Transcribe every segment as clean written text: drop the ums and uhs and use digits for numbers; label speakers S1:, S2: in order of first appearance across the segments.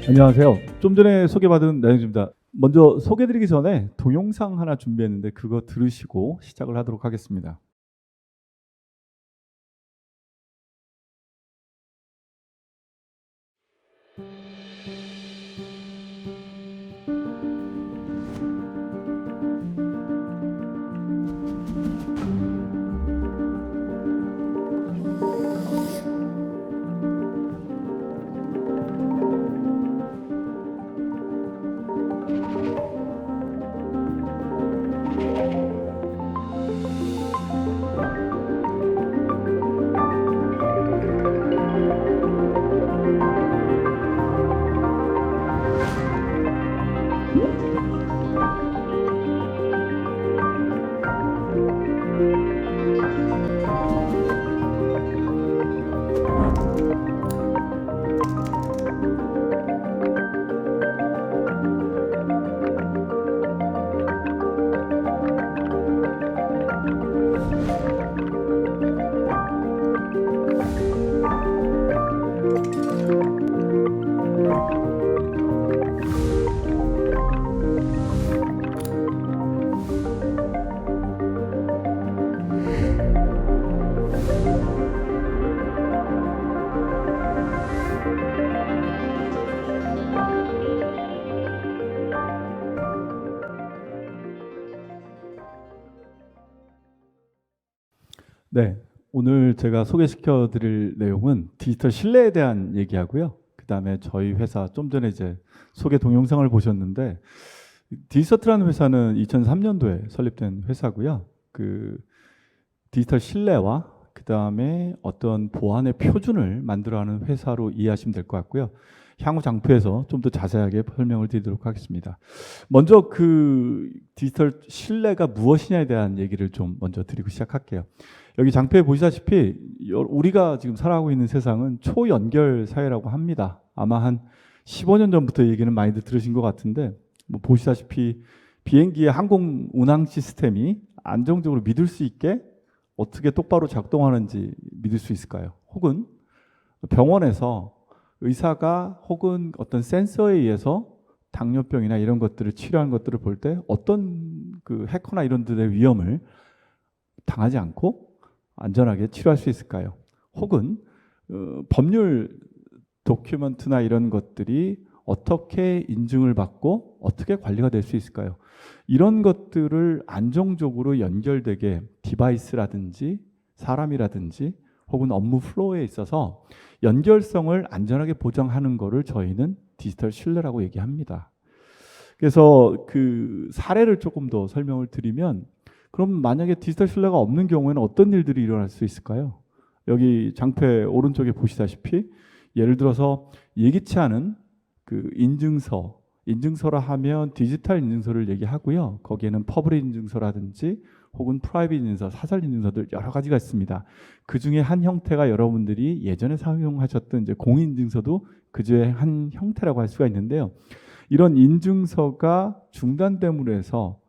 S1: 안녕하세요. 좀 전에 소개받은 나영주입니다. 먼저 소개드리기 전에 동영상 하나 준비했는데 그거 들으시고 시작을 하도록 하겠습니다. 네, 오늘 제가 소개시켜 드릴 내용은 디지털 신뢰에 대한 얘기하고요. 그다음에 저희 회사 좀 전에 이제 소개 동영상을 보셨는데 디지서트라는 회사는 2003년도에 설립된 회사고요. 그 디지털 신뢰와 그다음에 어떤 보안의 표준을 만들어가는 회사로 이해하시면 될 것 같고요. 향후 장표에서 좀 더 자세하게 설명을 드리도록 하겠습니다. 먼저 그 디지털 신뢰가 무엇이냐에 대한 얘기를 좀 먼저 드리고 시작할게요. 여기 장표에 보시다시피 우리가 지금 살아가고 있는 세상은 초연결 사회라고 합니다. 아마 한 15년 전부터 얘기는 많이들 들으신 것 같은데 뭐 보시다시피 비행기의 항공 운항 시스템이 안정적으로 믿을 수 있게 어떻게 똑바로 작동하는지 믿을 수 있을까요? 혹은 병원에서 의사가 혹은 어떤 센서에 의해서 당뇨병이나 이런 것들을 치료하는 것들을 볼 때 어떤 그 해커나 이런 들의 위험을 당하지 않고 안전하게 치료할 수 있을까요? 혹은 법률 도큐먼트나 이런 것들이 어떻게 인증을 받고 어떻게 관리가 될 수 있을까요? 이런 것들을 안정적으로 연결되게 디바이스라든지 사람이라든지 혹은 업무 플로우에 있어서 연결성을 안전하게 보장하는 것을 저희는 디지털 신뢰라고 얘기합니다. 그래서 그 사례를 조금 더 설명을 드리면 그럼 만약에 디지털 신뢰가 없는 경우에는 어떤 일들이 일어날 수 있을까요? 여기 장패 오른쪽에 보시다시피 예를 들어서 예기치 않은 그 인증서라 하면 디지털 인증서를 얘기하고요. 거기에는 퍼블릭 인증서라든지 혹은 프라이빗 인증서, 사설 인증서들 여러 가지가 있습니다. 그 중에 한 형태가 여러분들이 예전에 사용하셨던 이제 공인인증서도 그 중에 한 형태라고 할 수가 있는데요. 이런 인증서가 중단됨으로 해서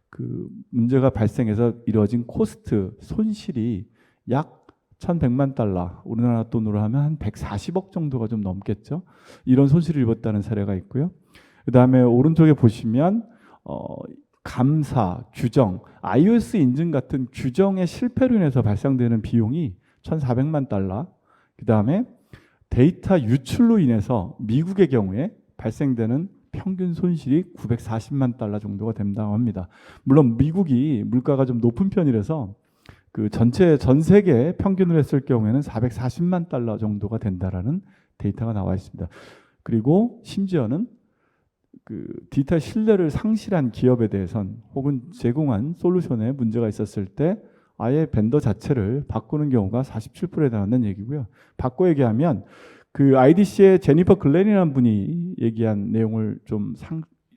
S1: 그 문제가 발생해서 이루어진 코스트 손실이 약 1,100만 달러, 우리나라 돈으로 하면 한 140억 정도가 좀 넘겠죠. 이런 손실을 입었다는 사례가 있고요. 그 다음에 오른쪽에 보시면 감사, 규정, iOS 인증 같은 규정의 실패로 인해서 발생되는 비용이 1,400만 달러. 그 다음에 데이터 유출로 인해서 미국의 경우에 발생되는 평균 손실이 940만 달러 정도가 된다고 합니다. 물론 미국이 물가가 좀 높은 편이라서 그 전체 전 세계 평균으로 했을 경우에는 440만 달러 정도가 된다라는 데이터가 나와 있습니다. 그리고 심지어는 그 디지털 신뢰를 상실한 기업에 대해선 혹은 제공한 솔루션에 문제가 있었을 때 아예 벤더 자체를 바꾸는 경우가 47%에 달한다는 얘기고요. 바꿔 얘기하면 그 IDC의 제니퍼 글렌이라는 분이 얘기한 내용을 좀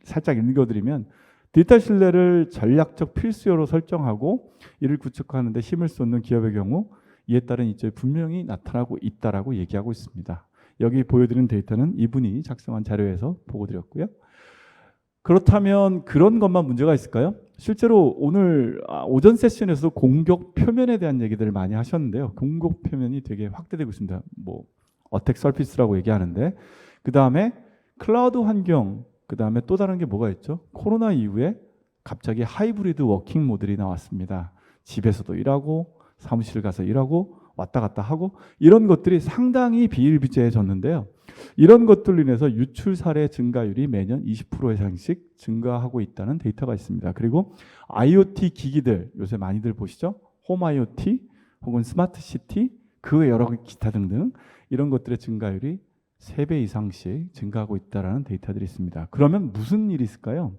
S1: 살짝 읽어드리면 디지털 신뢰를 전략적 필수요로 설정하고 이를 구축하는 데 힘을 쏟는 기업의 경우 이에 따른 이점이 분명히 나타나고 있다라고 얘기하고 있습니다. 여기 보여드리는 데이터는 이분이 작성한 자료에서 보고드렸고요. 그렇다면 그런 것만 문제가 있을까요? 실제로 오늘 오전 세션에서 공격 표면에 대한 얘기들을 많이 하셨는데요. 공격 표면이 되게 확대되고 있습니다. 뭐 어택 서피스라고 얘기하는데 그 다음에 클라우드 환경, 그 다음에 또 다른 게 뭐가 있죠? 코로나 이후에 갑자기 하이브리드 워킹 모델이 나왔습니다. 집에서도 일하고 사무실 가서 일하고 왔다 갔다 하고 이런 것들이 상당히 비일비재해졌는데요. 이런 것들로 인해서 유출 사례 증가율이 매년 20% 이상씩 증가하고 있다는 데이터가 있습니다. 그리고 IoT 기기들 요새 많이들 보시죠? 홈 IoT 혹은 스마트 시티 그 여러 기타 등등 이런 것들의 증가율이 3배 이상씩 증가하고 있다는 데이터들이 있습니다. 그러면 무슨 일이 있을까요?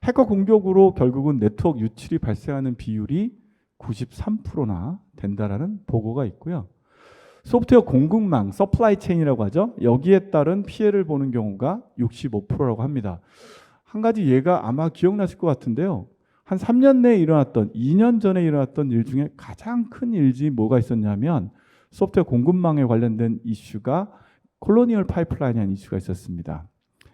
S1: 해커 공격으로 결국은 네트워크 유출이 발생하는 비율이 93%나 된다라는 보고가 있고요. 소프트웨어 공급망, 서플라이 체인이라고 하죠. 여기에 따른 피해를 보는 경우가 65%라고 합니다. 한 가지 예가 아마 기억나실 것 같은데요. 한 3년 내에 일어났던, 2년 전에 일어났던 일 중에 가장 큰 일이 뭐가 있었냐면 소프트웨어 공급망에 관련된 이슈가 콜로니얼 파이프라인이라는 이슈가 있었습니다.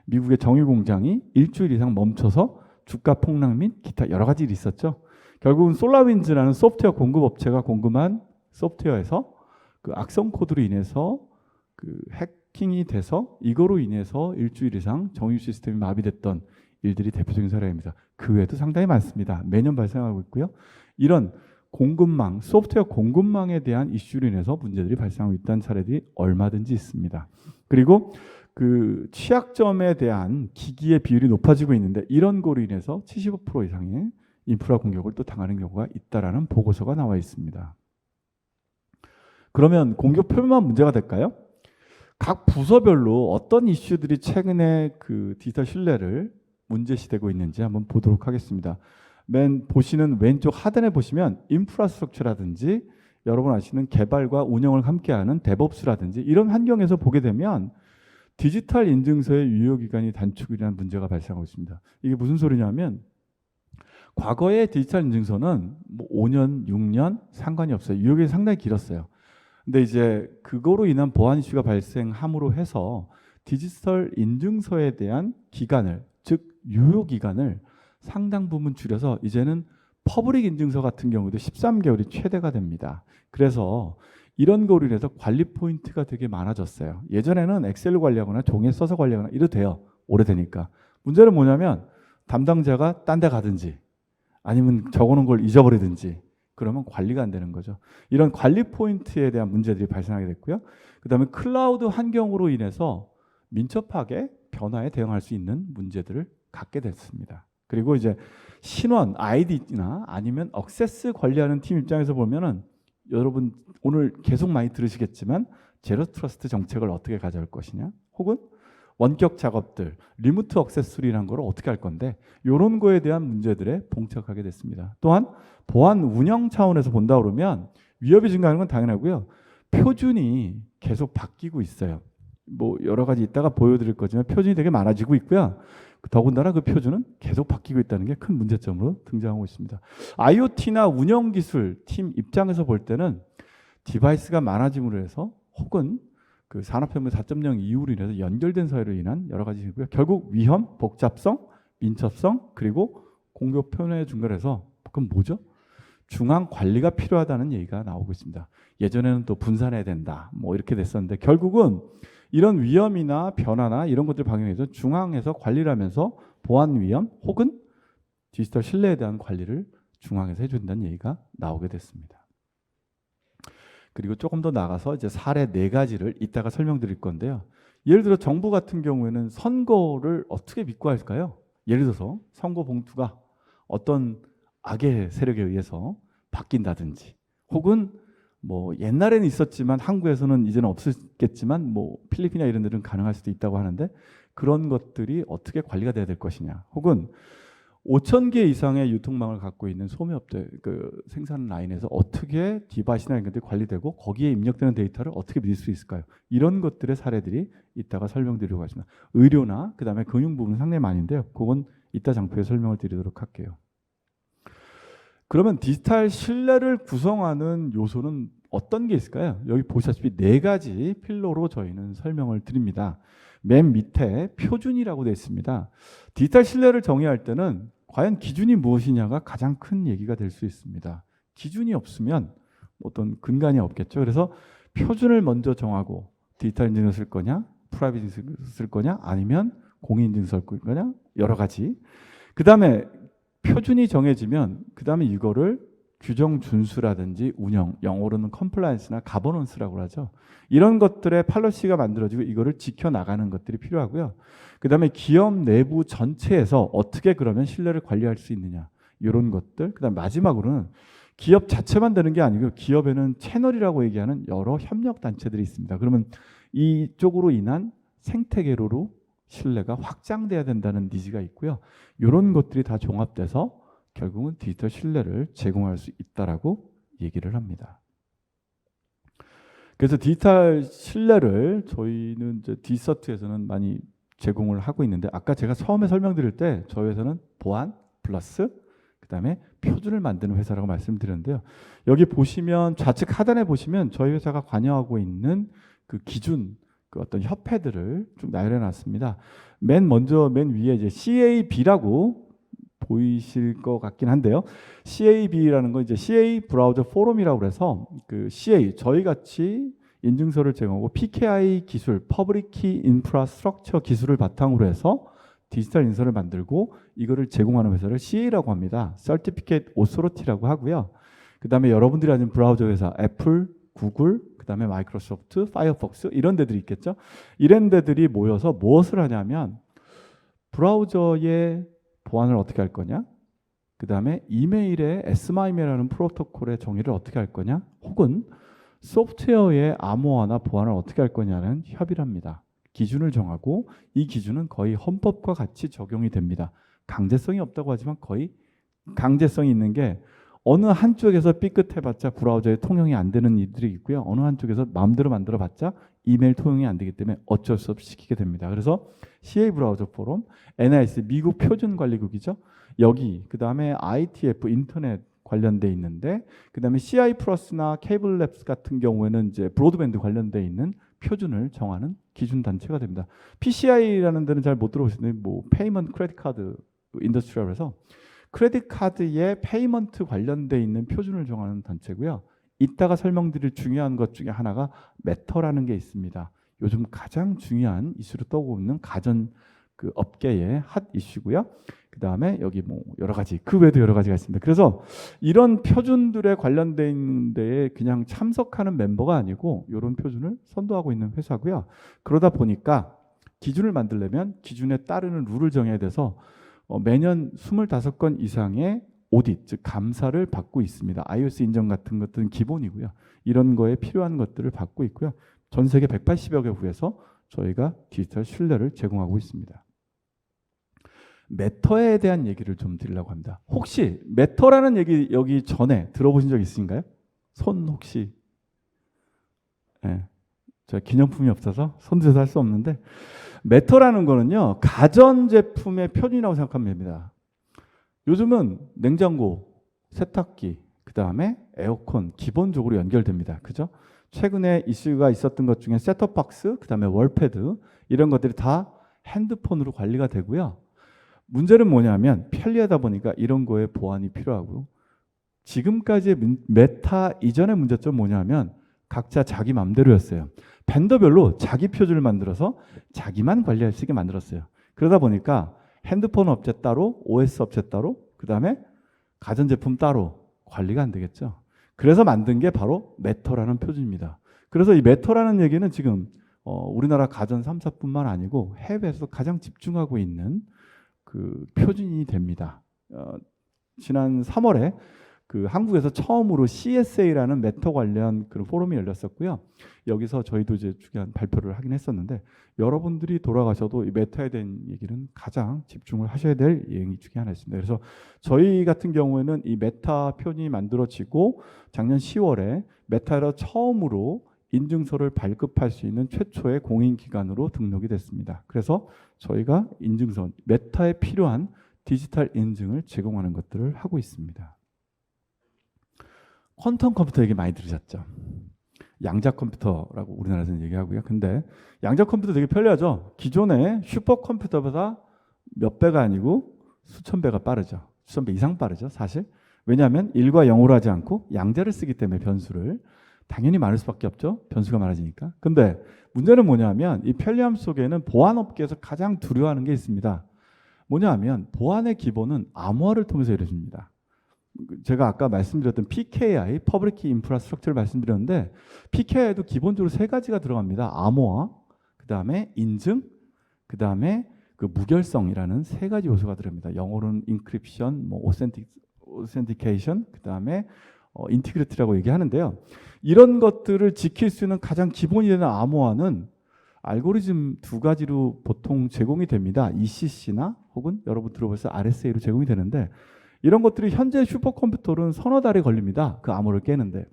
S1: 미국의 정유 공장이 일주일 이상 멈춰서 주가 폭락 및 기타 여러 가지 일이 있었죠. 결국은 솔라윈즈라는 소프트웨어 공급 업체가 공급한 소프트웨어에서 그 악성 코드로 인해서 그 해킹이 돼서 이거로 인해서 일주일 이상 정유 시스템이 마비됐던 일들이 대표적인 사례입니다. 그 외에도 상당히 많습니다. 매년 발생하고 있고요. 이런 공급망, 소프트웨어 공급망에 대한 이슈로 인해서 문제들이 발생하고 있다는 사례들이 얼마든지 있습니다. 그리고 그 취약점에 대한 기기의 비율이 높아지고 있는데 이런 거로 인해서 75% 이상의 인프라 공격을 또 당하는 경우가 있다라는 보고서가 나와 있습니다. 그러면 공격 표면만 문제가 될까요? 각 부서별로 어떤 이슈들이 최근에 그 디지털 신뢰를 문제시되고 있는지 한번 보도록 하겠습니다. 맨 보시는 왼쪽 하단에 보시면 인프라스트럭처라든지 여러분 아시는 개발과 운영을 함께하는 데브옵스라든지 이런 환경에서 보게 되면 디지털 인증서의 유효기간이 단축이라는 문제가 발생하고 있습니다. 이게 무슨 소리냐면 과거의 디지털 인증서는 뭐 5년, 6년 상관이 없어요. 유효기간이 상당히 길었어요. 근데 이제 그거로 인한 보안 이슈가 발생함으로 해서 디지털 인증서에 대한 기간을, 즉 유효 기간을 상당 부분 줄여서 이제는 퍼블릭 인증서 같은 경우도 13개월이 최대가 됩니다. 그래서 이런 거로 인해서 관리 포인트가 되게 많아졌어요. 예전에는 엑셀로 관리하거나 종이에 써서 관리하거나 이래도 돼요. 오래되니까. 문제는 뭐냐면 담당자가 딴 데 가든지 아니면 적어놓은 걸 잊어버리든지 그러면 관리가 안 되는 거죠. 이런 관리 포인트에 대한 문제들이 발생하게 됐고요. 그 다음에 클라우드 환경으로 인해서 민첩하게 변화에 대응할 수 있는 문제들을 갖게 됐습니다. 그리고 이제 신원, 아이디나 아니면 액세스 관리하는 팀 입장에서 보면은 여러분 오늘 계속 많이 들으시겠지만 제로 트러스트 정책을 어떻게 가져올 것이냐 혹은 원격 작업들, 리모트 액세스리라는 걸 어떻게 할 건데 이런 거에 대한 문제들에 봉착하게 됐습니다. 또한 보안 운영 차원에서 본다 그러면 위협이 증가하는 건 당연하고요. 표준이 계속 바뀌고 있어요. 뭐 여러 가지 이따가 보여드릴 거지만 표준이 되게 많아지고 있고요. 더군다나 그 표준은 계속 바뀌고 있다는 게 큰 문제점으로 등장하고 있습니다. IoT나 운영 기술 팀 입장에서 볼 때는 디바이스가 많아짐으로 해서 혹은 그 산업혁명 4.0 이후로 인해서 연결된 사회로 인한 여러 가지고요. 결국 위험, 복잡성, 민첩성 그리고 공격 표현에 중간에서 그럼 뭐죠? 중앙 관리가 필요하다는 얘기가 나오고 있습니다. 예전에는 또 분산해야 된다. 뭐 이렇게 됐었는데 결국은 이런 위험이나 변화나 이런 것들 방향에서 중앙에서 관리를 하면서 보안 위험 혹은 디지털 신뢰에 대한 관리를 중앙에서 해준다는 얘기가 나오게 됐습니다. 그리고 조금 더 나가서 이제 사례 4가지를 이따가 설명드릴 건데요. 예를 들어 정부 같은 경우에는 선거를 어떻게 믿고 할까요? 예를 들어서 선거 봉투가 어떤 악의 세력에 의해서 바뀐다든지 혹은 뭐 옛날에는 있었지만 한국에서는 이제는 없었겠지만 뭐 필리핀이나 이런 데는 가능할 수도 있다고 하는데 그런 것들이 어떻게 관리가 돼야 될 것이냐 혹은 5,000개 이상의 유통망을 갖고 있는 소매업체 그 생산 라인에서 어떻게 디바이스나 이런 것들이 관리되고 거기에 입력되는 데이터를 어떻게 믿을 수 있을까요? 이런 것들의 사례들이 이따가 설명드리려고 하겠습니다. 의료나 그다음에 금융 부분은 상당히 많은데요. 그건 이따 장표에 설명을 드리도록 할게요. 그러면 디지털 신뢰를 구성하는 요소는 어떤 게 있을까요? 여기 보시다시피 4가지 필러로 저희는 설명을 드립니다. 맨 밑에 표준이라고 되어 있습니다. 디지털 신뢰를 정의할 때는 과연 기준이 무엇이냐가 가장 큰 얘기가 될 수 있습니다. 기준이 없으면 어떤 근간이 없겠죠. 그래서 표준을 먼저 정하고 디지털 인증을 쓸 거냐, 프라이빗 쓸 거냐 아니면 공인인증 쓸 거냐 여러 가지. 그 다음에 표준이 정해지면 그 다음에 이거를 규정 준수라든지 운영, 영어로는 컴플라이언스나 가버넌스라고 하죠. 이런 것들의 팔러시가 만들어지고 이거를 지켜나가는 것들이 필요하고요. 그 다음에 기업 내부 전체에서 어떻게 그러면 신뢰를 관리할 수 있느냐 이런 것들. 그 다음 마지막으로는 기업 자체만 되는 게 아니고 기업에는 채널이라고 얘기하는 여러 협력 단체들이 있습니다. 그러면 이쪽으로 인한 생태계로로 신뢰가 확장돼야 된다는 니즈가 있고요. 이런 것들이 다 종합돼서 결국은 디지털 신뢰를 제공할 수 있다라고 얘기를 합니다. 그래서 디지털 신뢰를 저희는 이제 디서트에서는 많이 제공을 하고 있는데 아까 제가 처음에 설명드릴 때 저희 회사는 보안 플러스 그다음에 표준을 만드는 회사라고 말씀드렸는데요. 여기 보시면 좌측 하단에 보시면 저희 회사가 관여하고 있는 그 기준 그 어떤 협회들을 쭉 나열해 놨습니다. 맨 위에 이제 CAB라고 보이실 것 같긴 한데요. CAB라는 건 이제 CA 브라우저 포럼이라고 해서 그 CA 저희 같이 인증서를 제공하고 PKI 기술, 퍼블릭 키 인프라스트럭처 기술을 바탕으로 해서 디지털 인증서를 만들고 이거를 제공하는 회사를 CA라고 합니다. Certificate Authority라고 하고요. 그다음에 여러분들이 아는 브라우저 회사 애플, 구글, 그다음에 마이크로소프트, 파이어폭스 이런 데들이 있겠죠. 이런 데들이 모여서 무엇을 하냐면 브라우저의 보안을 어떻게 할 거냐? 그다음에 이메일의 SMIM이라는 프로토콜의 정의를 어떻게 할 거냐? 혹은 소프트웨어의 암호화나 보안을 어떻게 할 거냐는 협의를 합니다. 기준을 정하고 이 기준은 거의 헌법과 같이 적용이 됩니다. 강제성이 없다고 하지만 거의 강제성이 있는 게 어느 한쪽에서 삐끗해봤자 브라우저에 통용이 안 되는 일들이 있고요. 어느 한쪽에서 마음대로 만들어봤자 이메일 통용이 안 되기 때문에 어쩔 수 없이 시키게 됩니다. 그래서 CA 브라우저 포럼, NIS 미국 표준관리국이죠. 여기 그 다음에 ITF 인터넷 관련돼 있는데 그 다음에 CI 플러스나 케이블 랩스 같은 경우에는 이제 브로드밴드 관련돼 있는 표준을 정하는 기준 단체가 됩니다. PCI라는 데는 잘 못 들어보시는데 뭐 페이먼트 크레딧 카드 인더스트리라고 해서 크레딧 카드의 페이먼트 관련돼 있는 표준을 정하는 단체고요. 이따가 설명드릴 중요한 것 중에 하나가 매터라는 게 있습니다. 요즘 가장 중요한 이슈로 떠오르고 있는 가전 그 업계의 핫 이슈고요. 그 다음에 여기 뭐 여러 가지 그 외에도 여러 가지가 있습니다. 그래서 이런 표준들에 관련돼 있는 데에 그냥 참석하는 멤버가 아니고 이런 표준을 선도하고 있는 회사고요. 그러다 보니까 기준을 만들려면 기준에 따르는 룰을 정해야 돼서 매년 25건 이상의 오디트, 즉 감사를 받고 있습니다. iOS 인정 같은 것들은 기본이고요. 이런 거에 필요한 것들을 받고 있고요. 전 세계 180여 개국에서 저희가 디지털 신뢰를 제공하고 있습니다. 매터에 대한 얘기를 좀 드리려고 합니다. 혹시 매터라는 얘기 여기 전에 들어보신 적 있으신가요? 손 혹시? 네. 제가 기념품이 없어서 손들어서 할 수 없는데 매터라는 거는요 가전제품의 표준이라고 생각하면 됩니다. 요즘은 냉장고, 세탁기, 그 다음에 에어컨 기본적으로 연결됩니다. 그죠? 최근에 이슈가 있었던 것 중에 셋톱박스, 그 다음에 월패드 이런 것들이 다 핸드폰으로 관리가 되고요. 문제는 뭐냐면 편리하다 보니까 이런 거에 보안이 필요하고 지금까지의 메타 이전의 문제점은 뭐냐면 각자 자기 맘대로였어요. 벤더별로 자기 표준을 만들어서 자기만 관리할 수 있게 만들었어요. 그러다 보니까 핸드폰 업체 따로, OS 업체 따로, 그 다음에 가전제품 따로 관리가 안 되겠죠. 그래서 만든 게 바로 매터라는 표준입니다. 그래서 이 매터라는 얘기는 지금 우리나라 가전 3사뿐만 아니고 해외에서 가장 집중하고 있는 그 표준이 됩니다. 지난 3월에 그 한국에서 처음으로 CSA라는 매터 관련 그런 포럼이 열렸었고요. 여기서 저희도 이제 중요한 발표를 하긴 했었는데 여러분들이 돌아가셔도 이 매터에 대한 얘기는 가장 집중을 하셔야 될 얘기 중에 하나 있습니다. 그래서 저희 같은 경우에는 이 메타 표준이 만들어지고 작년 10월에 메타로 처음으로 인증서를 발급할 수 있는 최초의 공인기관으로 등록이 됐습니다. 그래서 저희가 인증서, 메타에 필요한 디지털 인증을 제공하는 것들을 하고 있습니다. 퀀텀 컴퓨터 얘기 많이 들으셨죠? 양자 컴퓨터라고 우리나라에서는 얘기하고요. 근데 양자 컴퓨터 되게 편리하죠? 기존의 슈퍼컴퓨터보다 몇 배가 아니고 수천 배가 빠르죠. 수천 배 이상 빠르죠, 사실. 왜냐하면 1과 0으로 하지 않고 양자를 쓰기 때문에 변수를 당연히 많을 수밖에 없죠. 변수가 많아지니까. 근데 문제는 뭐냐면 이 편리함 속에는 보안업계에서 가장 두려워하는 게 있습니다. 뭐냐면 보안의 기본은 암호화를 통해서 이루어집니다. 제가 아까 말씀드렸던 PKI, Public Key Infrastructure를 말씀드렸는데 PKI도 기본적으로 세 가지가 들어갑니다. 암호화, 그 다음에 인증, 그 다음에 그 무결성이라는 세 가지 요소가 들어갑니다. 영어로는 인크립션, 뭐 오센티케이션, 그 다음에 인티그리티라고 얘기하는데요. 이런 것들을 지킬 수 있는 가장 기본이 되는 암호화는 알고리즘 두 가지로 보통 제공이 됩니다. ECC나 혹은 여러분 들어보셔서 RSA로 제공이 되는데 이런 것들이 현재 슈퍼컴퓨터는 서너 달이 걸립니다. 그 암호를 깨는데.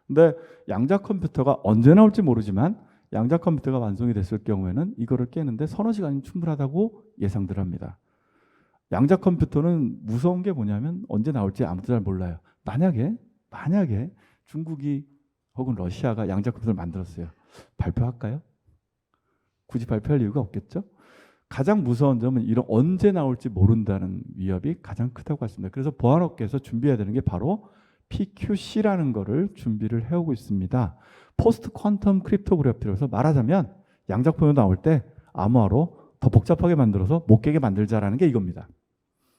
S1: 근데 양자 컴퓨터가 언제 나올지 모르지만 양자 컴퓨터가 완성이 됐을 경우에는 이거를 깨는데 서너 시간이 충분하다고 예상들 합니다. 양자 컴퓨터는 무서운 게 뭐냐면 언제 나올지 아무도 잘 몰라요. 만약에 중국이 혹은 러시아가 양자 컴퓨터를 만들었어요. 발표할까요? 굳이 발표할 이유가 없겠죠? 가장 무서운 점은 이런 언제 나올지 모른다는 위협이 가장 크다고 했습니다. 그래서 보안업계에서 준비해야 되는 게 바로 PQC라는 거를 준비를 해오고 있습니다. 포스트 퀀텀 크립토그래피라고 해서 말하자면 양자폰이 나올 때 암호화로 더 복잡하게 만들어서 못 깨게 만들자라는 게 이겁니다.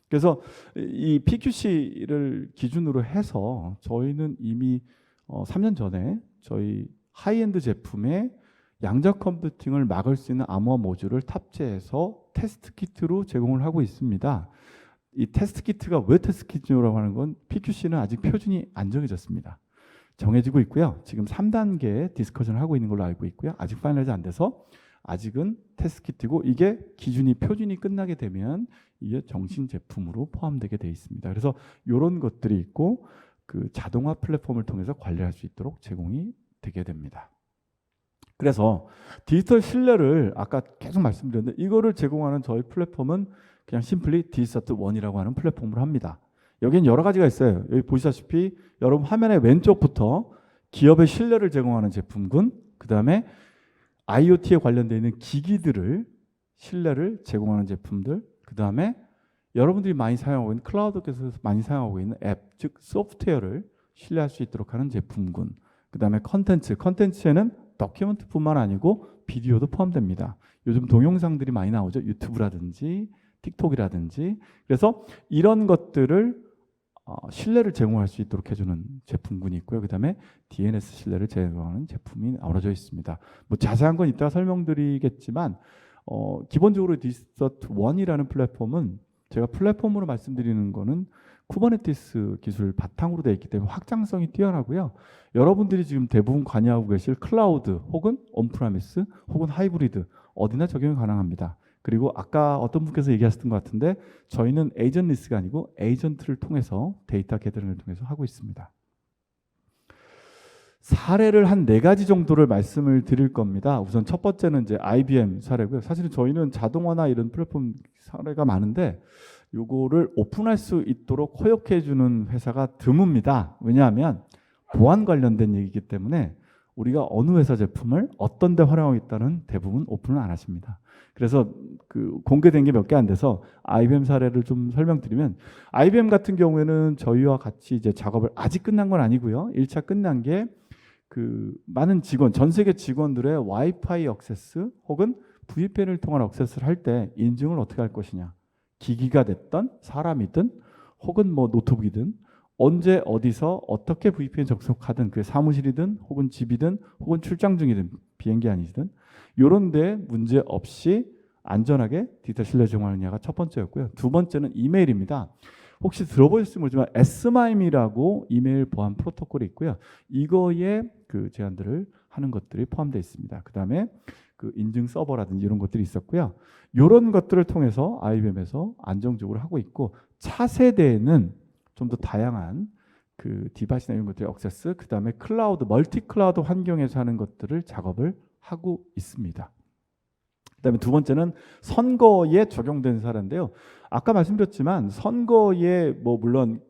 S1: 그래서 이 PQC를 기준으로 해서 저희는 이미 3년 전에 저희 하이엔드 제품에 양자 컴퓨팅을 막을 수 있는 암호화 모듈을 탑재해서 테스트 키트로 제공을 하고 있습니다. 이 테스트 키트가 왜 테스트 키트라고 하는 건 PQC는 아직 표준이 안 정해졌습니다. 정해지고 있고요. 지금 3단계 디스커션을 하고 있는 걸로 알고 있고요. 아직 파이널이즈 안 돼서 아직은 테스트 키트고 이게 기준이 표준이 끝나게 되면 이게 정신 제품으로 포함되게 되어 있습니다. 그래서 이런 것들이 있고 그 자동화 플랫폼을 통해서 관리할 수 있도록 제공이 되게 됩니다. 그래서 디지털 신뢰를 아까 계속 말씀드렸는데 이거를 제공하는 저희 플랫폼은 그냥 심플리 디지서트1이라고 하는 플랫폼으로 합니다. 여기는 여러 가지가 있어요. 여기 보시다시피 여러분 화면의 왼쪽부터 기업의 신뢰를 제공하는 제품군, 그 다음에 IoT에 관련되어 있는 기기들을 신뢰를 제공하는 제품들, 그 다음에 여러분들이 많이 사용하고 있는 클라우드에서 많이 사용하고 있는 앱, 즉 소프트웨어를 신뢰할 수 있도록 하는 제품군, 그 다음에 컨텐츠에는 다큐멘트뿐만 아니고 비디오도 포함됩니다. 요즘 동영상들이 많이 나오죠. 유튜브라든지 틱톡이라든지. 그래서 이런 것들을 신뢰를 제공할 수 있도록 해주는 제품군이 있고요. 그 다음에 DNS 신뢰를 제공하는 제품이 나눠져 있습니다. 뭐 자세한 건 이따가 설명드리겠지만 기본적으로 디지서트1이라는 플랫폼은 제가 플랫폼으로 말씀드리는 거는 쿠버네티스 기술 바탕으로 되어 있기 때문에 확장성이 뛰어나고요. 여러분들이 지금 대부분 관여하고 계실 클라우드 혹은 온프라미스 혹은 하이브리드 어디나 적용이 가능합니다. 그리고 아까 어떤 분께서 얘기하셨던 것 같은데 저희는 에이전리스가 아니고 에이전트를 통해서 데이터 게더링을 통해서 하고 있습니다. 사례를 한 4가지 정도를 말씀을 드릴 겁니다. 우선 첫 번째는 이제 IBM 사례고요. 사실은 저희는 자동화나 이런 플랫폼 사례가 많은데 요거를 오픈할 수 있도록 허용해 주는 회사가 드뭅니다. 왜냐하면 보안 관련된 얘기이기 때문에 우리가 어느 회사 제품을 어떤 데 활용하고 있다는 대부분 오픈을 안 하십니다. 그래서 그 공개된 게 몇 개 안 돼서 IBM 사례를 좀 설명드리면 IBM 같은 경우에는 저희와 같이 이제 작업을 아직 끝난 건 아니고요. 1차 끝난 게 그 많은 직원, 전 세계 직원들의 와이파이 액세스 혹은 VPN을 통한 액세스를 할 때 인증을 어떻게 할 것이냐. 기기가 됐던 사람이든 혹은 뭐 노트북이든 언제 어디서 어떻게 VPN 접속하든 그게 사무실이든 혹은 집이든 혹은 출장 중이든 비행기 아니든 이런 데 문제 없이 안전하게 디지털 신뢰 제공하느냐가 첫 번째였고요. 두 번째는 이메일입니다. 혹시 들어보셨을지 모르지만 SMIM이라고 이메일 보안 프로토콜이 있고요. 이거에 그 제한들을 하는 것들이 포함되어 있습니다. 그 다음에 그 인증 서버라든지 이런 것들이 있었고요. 이런 것들을 통해서 IBM에서 안정적으로 하고 있고 차세대에는 좀 더 다양한 그 디바이스나 이런 것들의 액세스, 그 다음에 클라우드, 멀티 클라우드 환경에서 하는 것들을 작업을 하고 있습니다. 그 다음에 두 번째는 선거에 적용된 사례인데요. 아까 말씀드렸지만 선거에 뭐 물론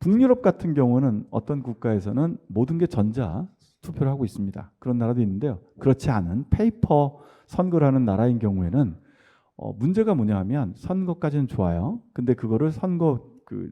S1: 북유럽 같은 경우는 어떤 국가에서는 모든 게 전자 투표를 하고 있습니다. 그런 나라도 있는데요. 그렇지 않은 페이퍼 선거를 하는 나라인 경우에는 문제가 뭐냐 하면 선거까지는 좋아요. 근데 그거를 선거 그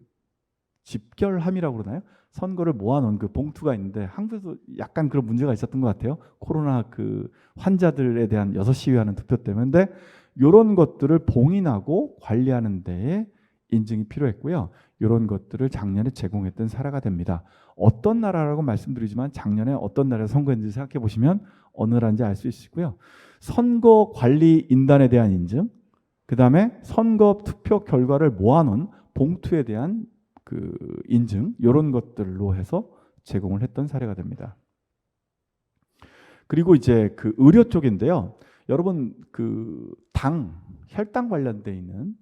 S1: 집결함이라고 그러나요? 선거를 모아놓은 그 봉투가 있는데 한국에서 약간 그런 문제가 있었던 것 같아요. 코로나 그 환자들에 대한 6시 위하는 투표 때문에. 근데 이런 것들을 봉인하고 관리하는 데에 인증이 필요했고요. 이런 것들을 작년에 제공했던 사례가 됩니다. 어떤 나라라고 말씀드리지만 작년에 어떤 나라에서 선거했는지 생각해 보시면 어느 나라인지 알 수 있고요. 선거 관리 인단에 대한 인증, 그 다음에 선거 투표 결과를 모아놓은 봉투에 대한 그 인증, 이런 것들로 해서 제공을 했던 사례가 됩니다. 그리고 이제 그 의료 쪽인데요. 여러분 그 혈당 관련돼 있는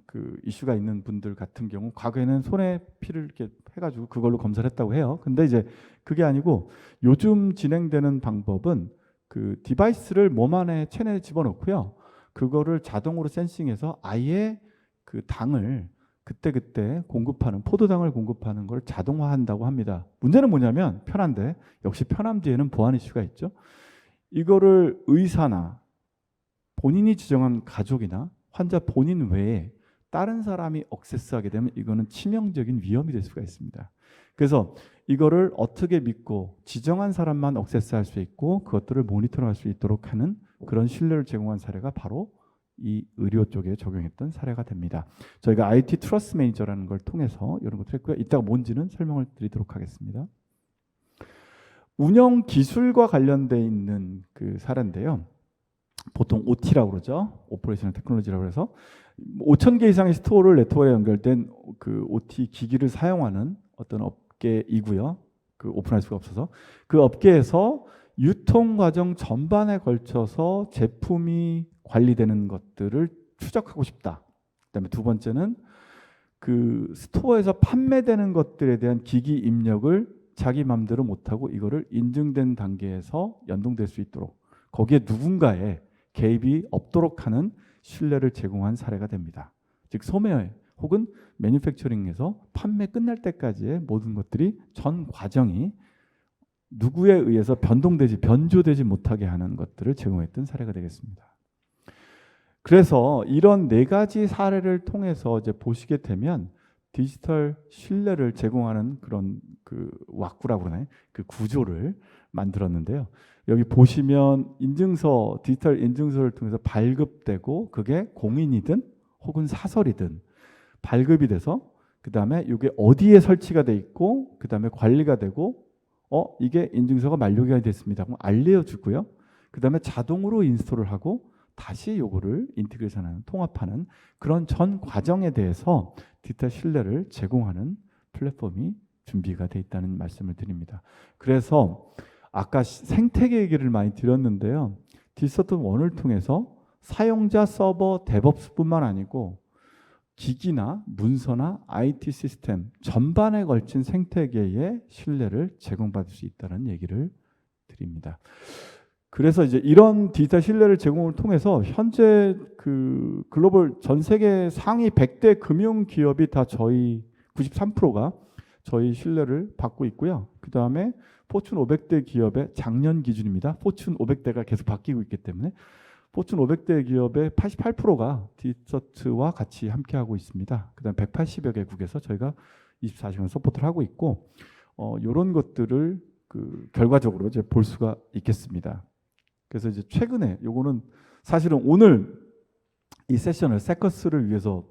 S1: 그 이슈가 있는 분들 같은 경우 과거에는 손에 피를 이렇게 해가지고 그걸로 검사를 했다고 해요. 근데 이제 그게 아니고 요즘 진행되는 방법은 그 디바이스를 몸 안에 체내에 집어넣고요. 그거를 자동으로 센싱해서 아예 그 당을 그때그때 공급하는 포도당을 공급하는 걸 자동화한다고 합니다. 문제는 뭐냐면 편한데 역시 편함 뒤에는 보안 이슈가 있죠. 이거를 의사나 본인이 지정한 가족이나 환자 본인 외에 다른 사람이 억세스하게 되면 이거는 치명적인 위험이 될 수가 있습니다. 그래서 이거를 어떻게 믿고 지정한 사람만 억세스할 수 있고 그것들을 모니터링할 수 있도록 하는 그런 신뢰를 제공한 사례가 바로 이 의료 쪽에 적용했던 사례가 됩니다. 저희가 IT 트러스트 매니저라는 걸 통해서 이런 것을 했고요. 이따가 뭔지는 설명을 드리도록 하겠습니다. 운영 기술과 관련돼 있는 그 사례인데요. 보통 OT라고 그러죠. 오퍼레이셔널 테크놀로지라고 해서 5,000개 이상의 스토어를 네트워크에 연결된 그 OT 기기를 사용하는 어떤 업계이고요. 그 오픈할 수가 없어서 그 업계에서 유통 과정 전반에 걸쳐서 제품이 관리되는 것들을 추적하고 싶다. 그다음에 두 번째는 그 스토어에서 판매되는 것들에 대한 기기 입력을 자기 마음대로 못하고 이거를 인증된 단계에서 연동될 수 있도록 거기에 누군가의 개입이 없도록 하는 신뢰를 제공한 사례가 됩니다. 즉 소매 혹은 매뉴팩처링에서 판매 끝날 때까지의 모든 것들이 전 과정이 누구에 의해서 변조되지 못하게 하는 것들을 제공했던 사례가 되겠습니다. 그래서 이런 4가지 사례를 통해서 이제 보시게 되면 디지털 신뢰를 제공하는 그런 그 왁구라고 그러나요? 그 구조를 만들었는데요. 여기 보시면 인증서, 디지털 인증서를 통해서 발급되고 그게 공인이든 혹은 사설이든 발급이 돼서 그 다음에 이게 어디에 설치가 돼 있고 그 다음에 관리가 되고 이게 인증서가 만료기간이 됐습니다. 그럼 알려주고요. 그 다음에 자동으로 인스톨을 하고 다시 요거를 인티그레이션하는 통합하는 그런 전 과정에 대해서 디지털 신뢰를 제공하는 플랫폼이 준비가 돼 있다는 말씀을 드립니다. 그래서 아까 생태계 얘기를 많이 드렸는데요. 디스토트1을 통해서 사용자 서버 데브옵스뿐만 아니고 기기나 문서나 IT 시스템 전반에 걸친 생태계의 신뢰를 제공받을 수 있다는 얘기를 드립니다. 그래서 이제 이런 디지털 신뢰를 제공을 통해서 현재 그 글로벌 전 세계 상위 100대 금융 기업이 다 저희 93%가 저희 신뢰를 받고 있고요. 그 다음에 포춘 500대 기업의 작년 기준입니다. 포춘 500대가 계속 바뀌고 있기 때문에 포춘 500대 기업의 88%가 디저트와 같이 함께하고 있습니다. 그 다음에 180여 개국에서 저희가 24시간 서포트를 하고 있고 이런 것들을 그 결과적으로 이제 볼 수가 있겠습니다. 그래서 이제 최근에 요거는 사실은 오늘 이 세션을 세커스를 위해서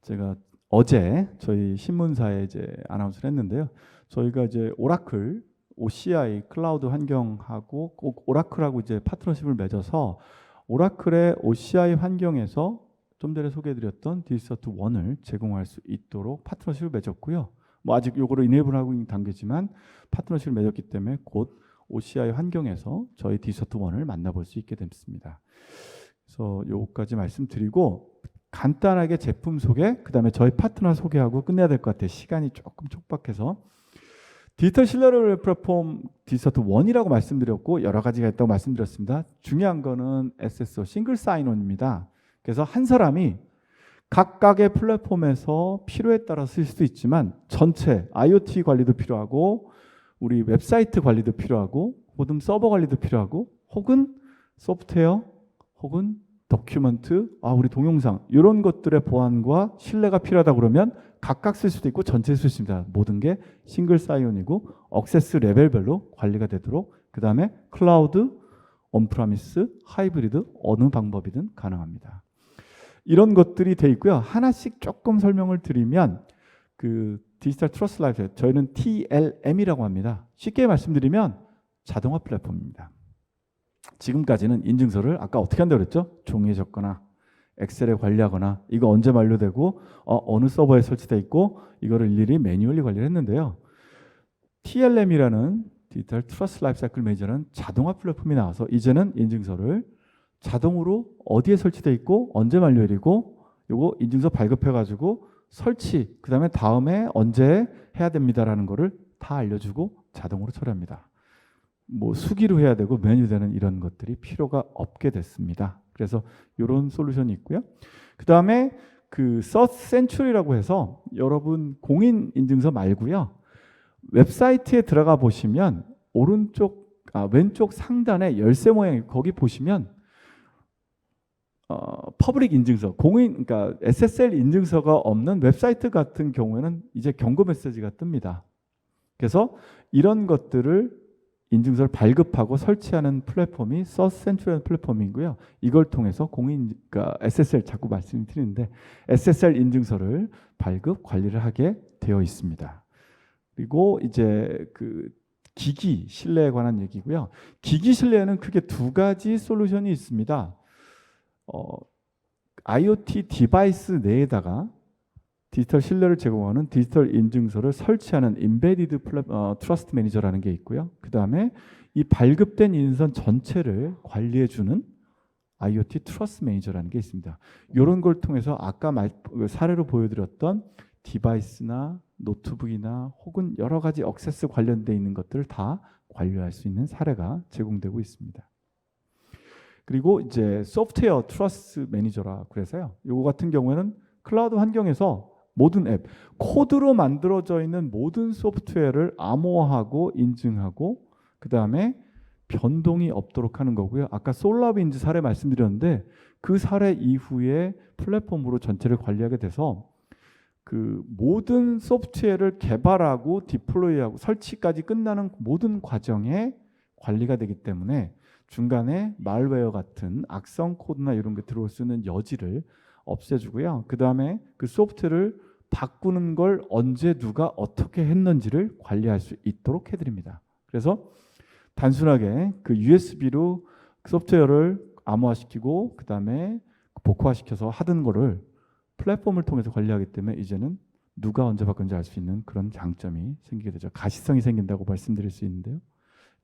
S1: 제가 어제 저희 신문사에 이제 아나운스를 했는데요. 저희가 이제 오라클 OCI 클라우드 환경하고 꼭 오라클하고 이제 파트너십을 맺어서 오라클의 OCI 환경에서 좀 전에 소개해드렸던 디지털1을 제공할 수 있도록 파트너십을 맺었고요. 뭐 아직 요거를 이네이블하고 있는 단계지만 파트너십을 맺었기 때문에 곧 OCI 환경에서 저희 디지털1을 만나볼 수 있게 됐습니다. 그래서 요거까지 말씀드리고 간단하게 제품 소개, 그 다음에 저희 파트너 소개하고 끝내야 될 것 같아요. 시간이 조금 촉박해서. 디지털 신뢰 플랫폼 디지털1이라고 말씀드렸고 여러 가지가 있다고 말씀드렸습니다. 중요한 거는 SSO, 싱글 사인온입니다. 그래서 한 사람이 각각의 플랫폼에서 필요에 따라 쓸 수도 있지만 전체 IoT 관리도 필요하고 우리 웹사이트 관리도 필요하고 혹은 서버 관리도 필요하고 혹은 소프트웨어 혹은 도큐먼트, 우리 동영상 이런 것들의 보안과 신뢰가 필요하다 그러면 각각 쓸 수도 있고 전체 쓸 수 있습니다. 모든 게 싱글 사이온이고 액세스 레벨별로 관리가 되도록 그 다음에 클라우드, 온프라미스, 하이브리드 어느 방법이든 가능합니다. 이런 것들이 돼 있고요. 하나씩 조금 설명을 드리면 그 디지털 트러스트 라이프 저희는 TLM이라고 합니다. 쉽게 말씀드리면 자동화 플랫폼입니다. 지금까지는 인증서를 아까 어떻게 한다고 그랬죠? 종이에 적거나 엑셀에 관리하거나 이거 언제 만료되고 어느 서버에 설치되어 있고 이거를 일일이 매뉴얼리 관리를 했는데요. TLM이라는 디지털 트러스트 라이프 사이클 매니저라는 자동화 플랫폼이 나와서 이제는 인증서를 자동으로 어디에 설치되어 있고 언제 만료일이고 요거 인증서 발급해가지고 설치 그 다음에 언제 해야 됩니다라는 거를 다 알려주고 자동으로 처리합니다. 뭐 수기로 해야 되고 메뉴되는 이런 것들이 필요가 없게 됐습니다. 그래서 이런 솔루션이 있고요. 그 다음에 그 서스 센츄리라고 해서 여러분 공인 인증서 말고요. 웹사이트에 들어가 보시면 왼쪽 상단에 열쇠 모양 거기 보시면 퍼블릭 인증서, 그러니까 SSL 인증서가 없는 웹사이트 같은 경우에는 이제 경고 메시지가 뜹니다. 그래서 이런 것들을 인증서를 발급하고 설치하는 플랫폼이 서스 센츄리라는 플랫폼이고요. 이걸 통해서 그러니까 SSL 자꾸 말씀드리는데 SSL 인증서를 발급 관리를 하게 되어 있습니다. 그리고 이제 그 기기 신뢰에 관한 얘기고요. 기기 신뢰에는 크게 두 가지 솔루션이 있습니다. IoT 디바이스 내에다가 디지털 신뢰를 제공하는 디지털 인증서를 설치하는 인베디드 트러스트 매니저라는 게 있고요. 그 다음에 이 발급된 인증서 전체를 관리해주는 IoT 트러스트 매니저라는 게 있습니다. 이런 걸 통해서 아까 사례로 보여드렸던 디바이스나 노트북이나 혹은 여러 가지 액세스 관련돼 있는 것들을 다 관리할 수 있는 사례가 제공되고 있습니다. 그리고 이제 소프트웨어 트러스트 매니저라 그래서요. 이거 같은 경우에는 클라우드 환경에서 모든 앱, 코드로 만들어져 있는 모든 소프트웨어를 암호화하고 인증하고 그 다음에 변동이 없도록 하는 거고요. 아까 솔라빈즈 사례 말씀드렸는데 그 사례 이후에 플랫폼으로 전체를 관리하게 돼서 그 모든 소프트웨어를 개발하고 디플로이하고 설치까지 끝나는 모든 과정에 관리가 되기 때문에 중간에 말웨어 같은 악성 코드나 이런 게 들어올 수 있는 여지를 없애주고요. 그 다음에 그 소프트웨어를 바꾸는 걸 언제 누가 어떻게 했는지를 관리할 수 있도록 해드립니다. 그래서 단순하게 그 USB로 소프트웨어를 암호화시키고 그 다음에 복호화시켜서 하던 거를 플랫폼을 통해서 관리하기 때문에 이제는 누가 언제 바꾼지 알 수 있는 그런 장점이 생기게 되죠. 가시성이 생긴다고 말씀드릴 수 있는데요.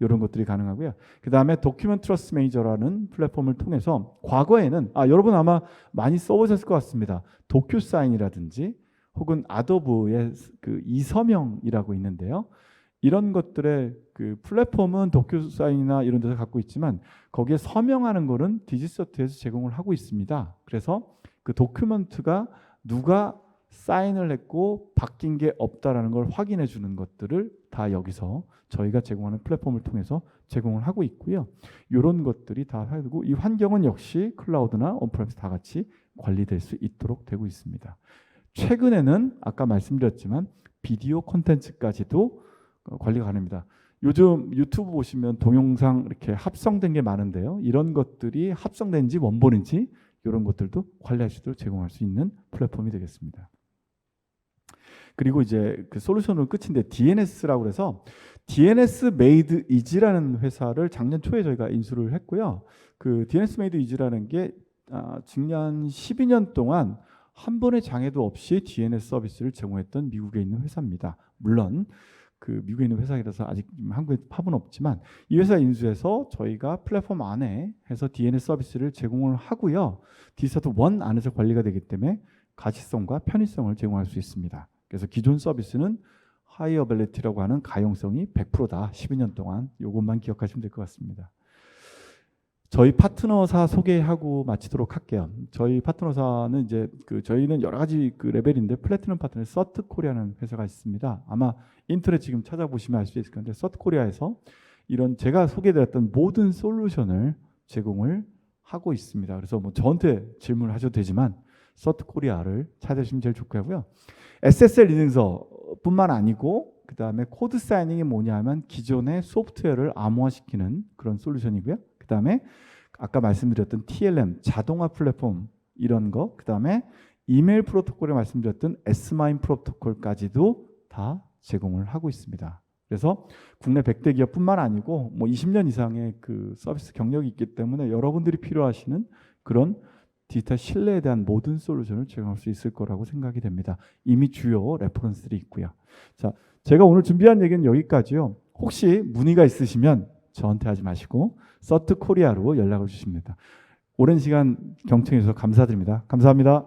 S1: 이런 것들이 가능하고요. 그 다음에 도큐먼트 트러스트 매니저라는 플랫폼을 통해서 과거에는 여러분 아마 많이 써보셨을 것 같습니다. 도큐사인이라든지 혹은 아도브의 그 이서명이라고 있는데요. 이런 것들의 그 플랫폼은 도큐사인이나 이런 데서 갖고 있지만 거기에 서명하는 거는 디지서트에서 제공을 하고 있습니다. 그래서 그 도큐먼트가 누가 사인을 했고 바뀐 게 없다라는 걸 확인해 주는 것들을 다 여기서 저희가 제공하는 플랫폼을 통해서 제공을 하고 있고요. 이런 것들이 다 하고 이 환경은 역시 클라우드나 온프레미스 다 같이 관리될 수 있도록 되고 있습니다. 최근에는 아까 말씀드렸지만 비디오 콘텐츠까지도 관리가 가능합니다. 요즘 유튜브 보시면 동영상 이렇게 합성된 게 많은데요. 이런 것들이 합성된지 원본인지 이런 것들도 관리할 수 있도록 제공할 수 있는 플랫폼이 되겠습니다. 그리고 이제 그 솔루션은 끝인데 DNS라고 해서 DNS Made Easy라는 회사를 작년 초에 저희가 인수를 했고요. 그 DNS Made Easy라는 게 지난 12년 동안 한 번의 장애도 없이 DNS 서비스를 제공했던 미국에 있는 회사입니다. 물론 그 미국에 있는 회사라서 아직 한국에 팝은 없지만 이 회사 인수해서 저희가 플랫폼 안에 해서 DNS 서비스를 제공을 하고요. 디지털 원 안에서 관리가 되기 때문에 가시성과 편의성을 제공할 수 있습니다. 그래서 기존 서비스는 하이어빌리티라고 하는 가용성이 100%다. 12년 동안 이것만 기억하시면 될 것 같습니다. 저희 파트너사 소개하고 마치도록 할게요. 저희 파트너사는 이제 저희는 여러 가지 레벨인데 플래티넘 파트너 서트코리아라는 회사가 있습니다. 아마 인터넷 지금 찾아보시면 알 수 있을 건데 서트코리아에서 이런 제가 소개드렸던 모든 솔루션을 제공을 하고 있습니다. 그래서 뭐 저한테 질문을 하셔도 되지만 서트코리아를 찾으시면 제일 좋고요. SSL 인증서뿐만 아니고 그 다음에 코드 사이닝이 뭐냐면 기존의 소프트웨어를 암호화시키는 그런 솔루션이고요. 그 다음에 아까 말씀드렸던 TLM 자동화 플랫폼 이런 거, 그 다음에 이메일 프로토콜에 말씀드렸던 S마인 프로토콜까지도 다 제공을 하고 있습니다. 그래서 국내 100대 기업뿐만 아니고 뭐 20년 이상의 그 서비스 경력이 있기 때문에 여러분들이 필요하시는 그런 디지털 신뢰에 대한 모든 솔루션을 제공할 수 있을 거라고 생각이 됩니다. 이미 주요 레퍼런스들이 있고요. 자, 제가 오늘 준비한 얘기는 여기까지요. 혹시 문의가 있으시면 저한테 하지 마시고 서트 코리아로 연락을 주십니다. 오랜 시간 경청해 주셔서 감사드립니다. 감사합니다.